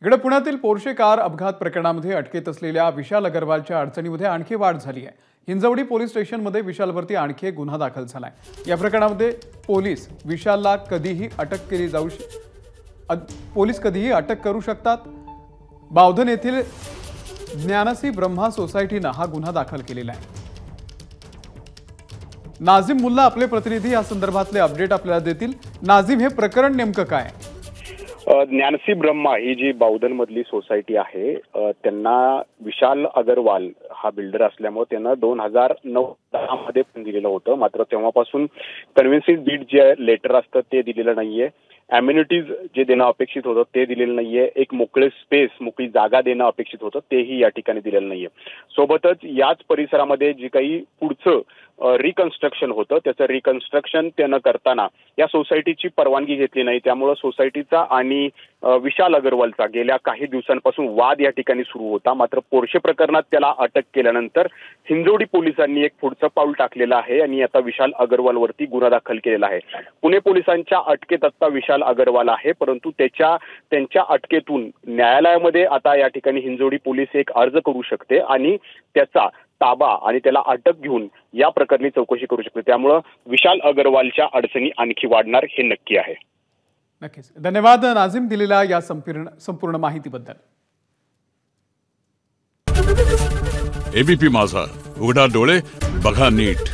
इकडे पुण्यातील Porsche car अपघात प्रकरणामध्ये अटकेत असलेल्या विशाल अग्रवालच्या अडचणीमध्ये आणखी वाढ झाली आहे। हिंजवडी पोलीस स्टेशनमध्ये विशालवरती आणखी एक गुन्हा दाखल झालाय। या प्रकरणामध्ये पोलीस कधीही अटक करू शकतात। बावधन येथील ज्ञानसी ब्रह्मा सोसायटीने हा गुन्हा दाखल केलेला आहे। नाझिम मुल्ला आपले प्रतिनिधी या संदर्भातले अपडेट आपल्याला देतील। नाझिम, हे प्रकरण नेमकं काय? ज्ञानसी ब्रह्मा ही जी बावधन मधली सोसायटी आहे, त्यांना विशाल अग्रवाल हा बिल्डर असल्यामुळे त्यांना 2009-10 मध्ये पण दिलेलं होतं। मात्र तेव्हापासून कन्व्हिन्सिंग डीड जे लेटर असतं ते दिलेलं नाहीये। अम्युनिटीज जे देणं अपेक्षित होतं ते दिलेलं नाहीये। एक मोकळे स्पेस, मोकळी जागा देणं अपेक्षित होतं तेही या ठिकाणी दिलेलं नाहीये। सोबतच याच परिसरामध्ये जे काही पुढचं रिकन्स्ट्रक्शन होतं त्याचं रिकन्स्ट्रक्शन त्यानं करताना या सोसायटीची परवानगी घेतली नाही। त्यामुळे सोसायटीचा आणि विशाल अग्रवालचा गेल्या काही दिवसांपासून वाद या ठिकाणी सुरू होता। मात्र पोर्शे प्रकरणात त्याला अटक केल्यानंतर हिंजवडी पोलिसांनी एक पुढचं पाऊल टाकलेलं आहे आणि आता विशाल अग्रवालवरती गुन्हा दाखल केलेला आहे। पुणे पोलिसांच्या अटकेत आता विशाल अग्रवाल आहे, परंतु त्यांच्या अटकेतून न्यायालयामध्ये आता या ठिकाणी हिंजवडी पोलीस एक अर्ज करू शकते आणि त्याचा ताबा आणि त्याला अटक घेऊन या प्रकरणी चौकशी करू शकते। त्यामुळे विशाल अग्रवालच्या अडचणी आणखी वाढणार हे नक्की आहे। नक्कीच धन्यवाद नाझिम दिलेल्या या संपूर्ण माहितीबद्दल। एबीपी माझा, उघडा डोळे बघा नीट।